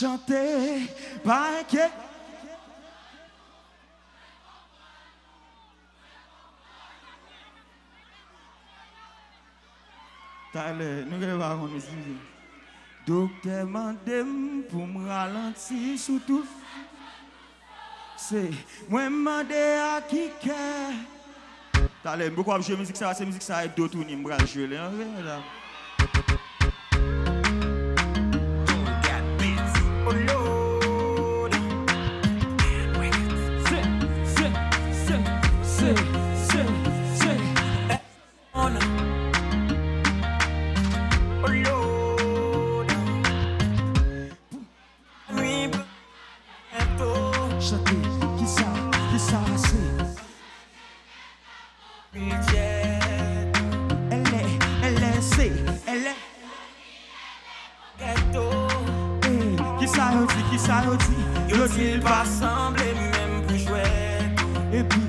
chanter, pas inquiet. Allez, nous allons voir ici. Docteur mandem pour me ralentir surtout. C'est moi mandé à qui que. Allez, pourquoi jouer musique ça, c'est musique ça et d'autres on me bral jouer là. Il va sembler même plus chouette. Et puis,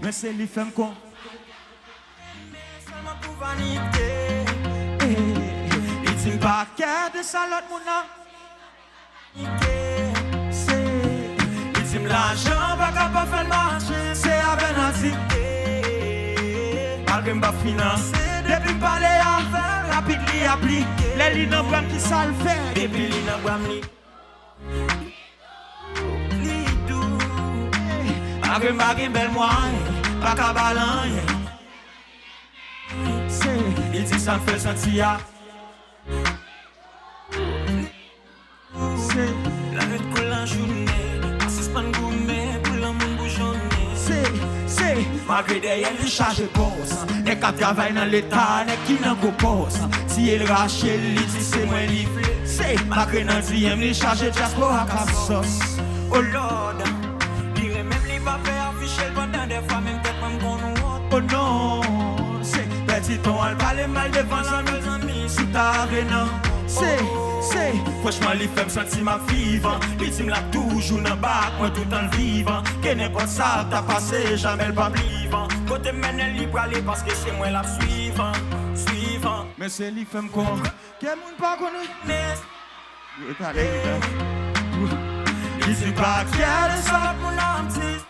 mais c'est les femmes quoi? Mais seulement pour vanité. Il dit pas qu'elle de salope mon âme. Il dit l'argent pas capable faire marcher. C'est avec Nazi. Malgré ma finance. Depuis parler à faire, rapide li applique. Les lignes en bram qui ça le fait. Depuis lignes en bram li. Malgré ma belle moyenne, pas qu'à balancer. Il dit ça me fait sentir. La nuit coule en journée, assistant gourmet pour l'amour bouchonné. Malgré derrière il charge de boss. Les qui travaillent dans l'état, les qui n'ont pas boss. Si il rache, il dit c'est moi livré. Malgré dans le diem, il charge de diaspora à sauce. Oh Lord. Pas faire afficher le pendant des fois même peut-être même qu'on nous vote. Oh non, c'est petit ton elle parle mal devant la nos amis sous ta arena. Franchement les femmes sentent ma vivant. Les teams là toujours dans bac moi tout en vivant. Que n'importe ça t'as passé jamais le pas vivant. Côté mène libre aller parce que c'est moi la suivant. Mais c'est les femmes quoi? Quel monde pas connaît? Il dit pas qu'il y a des ça pour l'antique.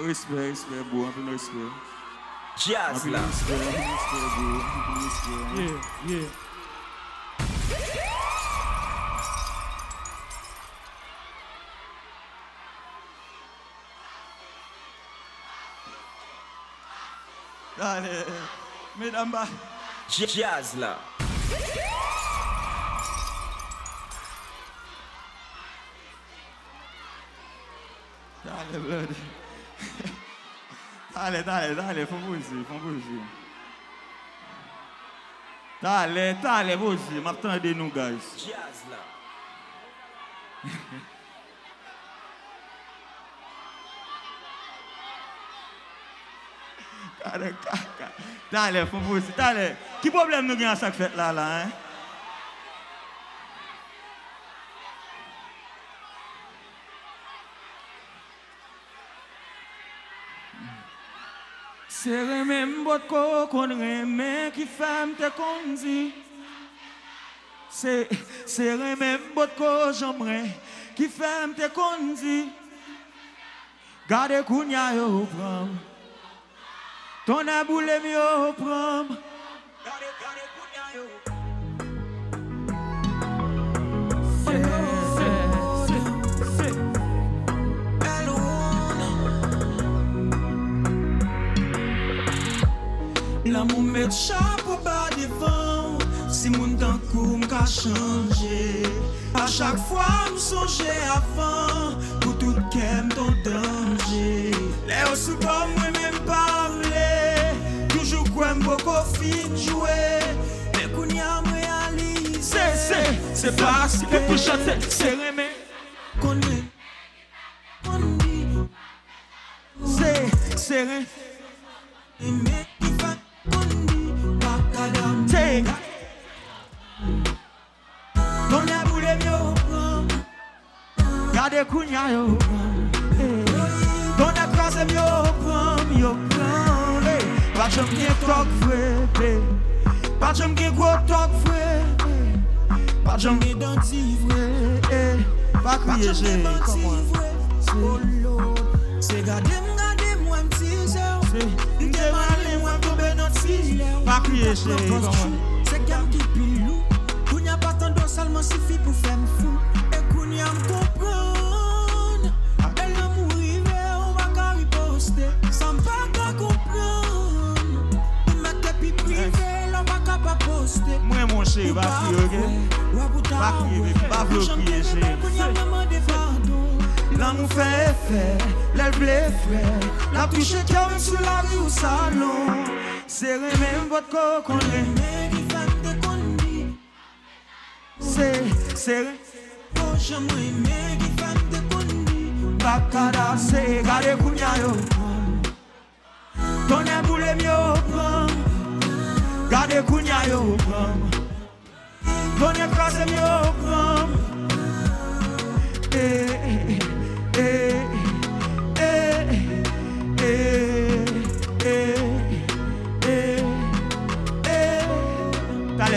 Respect, bon, un peu respect. Jazz là. Yeah. Allez, mesdames, Jazz là. Allez, faut bouger. Allez, bouger, m'attendez nous, guys. Jazz là. Allez, faut bouger, allez. Qui problème nous gagne à chaque fête là, hein? C'est même votre qu'on remet qui femme te conduit. C'est même votre j'aimerais qui femme te conduit. Gardez kounya yo pram. Ton aboulé yo pram. Gardez kounya yo. L'amour met chapeau bas devant. Si mon temps court m'a changé. À chaque fois m'songe avant. Pour tout qu'aime ton danger. Les aussi comme moi même parler. Toujours quoi m'boko fin jouer. Mais qu'on y a réalisé. C'est pas si que pour chanter. C'est remet. Qu'on dit. C'est remet. Ton aboulé yo pram. Gardez kounya yo pram. Ton akrase yo pram. Pas j'aime bien talk vrai. Pas j'aime bien gros talk vrai. Pas j'aime bien dandy vrai. Pas crier j'ai comment. C'est garder moi m'teaser. C'est démarrer moi tomber dans fil. Pas crier j'ai comment. C'est gamme qui pilou. Qu'on y a pas tant d'eau seulement suffit pour faire me fou. Et qu'on y a me comprendre. Elle a mouru on va qu'à riposter. Sans pas qu'à comprendre. Mais t'es plus privé, l'on va qu'à pas poster. Moi mon chéri va crier ok. Va crier, va crier chéri. L'amour fait effet, l'aile blé frais. La touche cœur même sur la rue ou salon. C'est même votre cocon. C'est oh j'aimerais aimer qui fait de condi. Bakada c'est gade kounya yo. Tonne boule mieux prend. Gade kounya yo prend. Tonne crase mieux prend.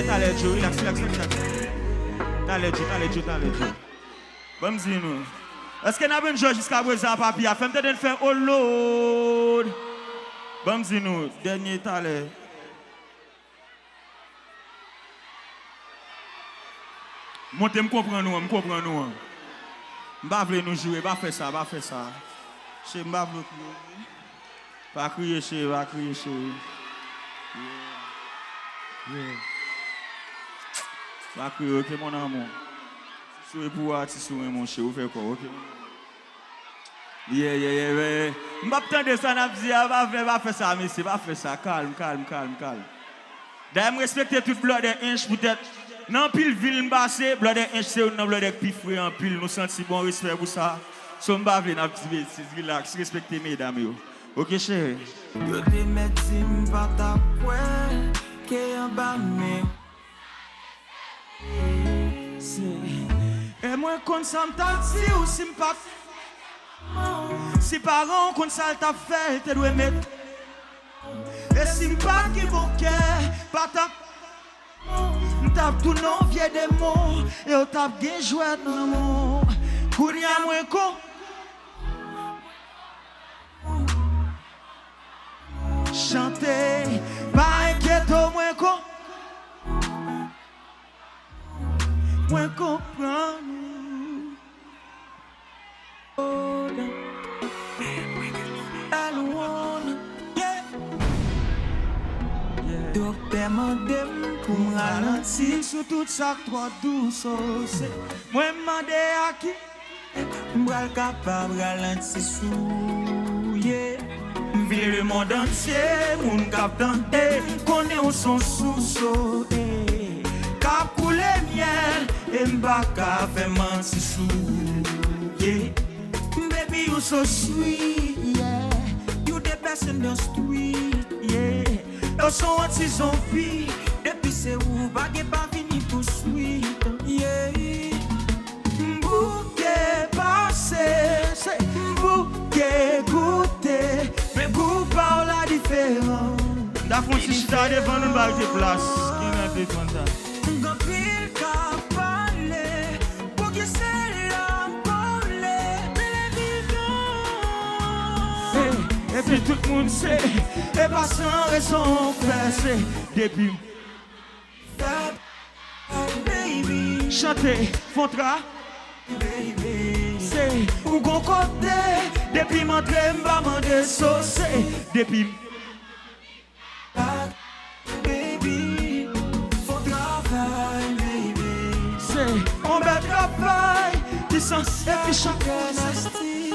T'allez, Joe, relax. T'allez, Joe. Bon, dis-nous. Est-ce qu'on a besoin de jouer jusqu'à présent, papi? Fais-moi te faire oh Lord. Bon, dis-nous. Dernier t'allez. Montez, me comprends nous. M'pa vle nous jouer, pas faire ça. Chez m'pa vle crier. Pas crier chez, va crier chez. Va crier, ok mon amour. Si vous pour artiste mon chez, vous faites quoi, ok? Yeah. M'pa attendre ça n'a dit, va faire ça, monsieur, va faire ça, calme. D'ailleurs, respecter tout blood et inch peut-être. Dans pile ville m'bassé, blood et inch c'est un blood et pifré en pile, nous senti bon respect pour ça. So m'pa vle n'a petit relax, respecter mesdames yo. OK chérie. Yo te metti m'pa ta quoi, que en bas mais et moi quand ça m'tati ou si m'pas si parents quand ça t'a fait, te dois mettre. Et si m'pas qui bon cœur, pas ta tape tout non vieux des mots et on tape bien jouet dans mon Kounia moins con chanter pas inquiète moins comprendre Docteur mandem pour me ralentir sur tout ça toi douce moi mandé à qui m'bral capable ralentir sous yeah vire le monde entier mon cap tenter connaît on son sous cap couler miel et m'baka fait mentir sous yeah baby you so sweet yeah you the best in the street yeah Yo son anti-zombie, depuis c'est où baguette pas fini pour suite. Yeah, bouquet passé, c'est bouquet goûté, mais goût par la différence. D'afon si je t'ai devant nous bague de place, qui m'a défendu ça? Gopil ka parler, pour que c'est là parler, et puis tout le monde sait, et pas sans raison faire depuis. Baby, chanter, fontra, baby, c'est où qu'on côté, depuis m'entrer, m'ba m'en saucer, depuis. Baby, faut travail, baby, c'est on va travail, distance et puis chacun nasty.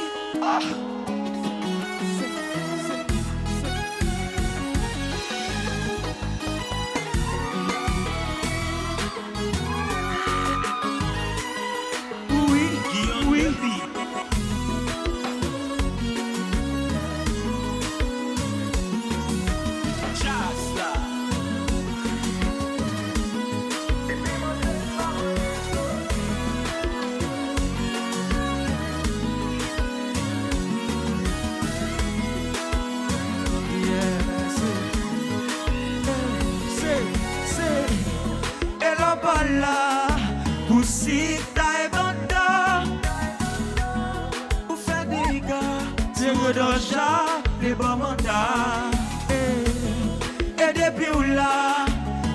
Si t'as abandon, ou fait des gars, c'est redonja, les bons mandats. Et depuis où là,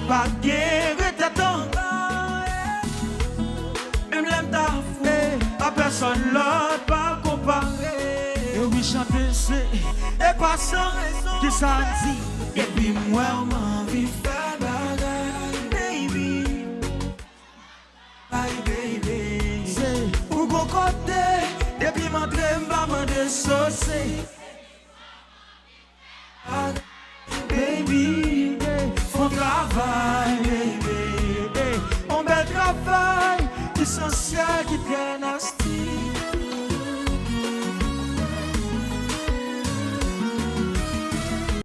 pas guère t'attend. Même l'aime ta fou, à personne l'autre pas comparé. Et oui, chanter c'est, et passant, qui ça dit. Et puis moi, m'envie faire bagaille, baby. Bye, baby. C'est où qu'on côté, et puis m'entrer, m'en dessaucer. Baby, faut travail, baby. On bel travail, essentiel qui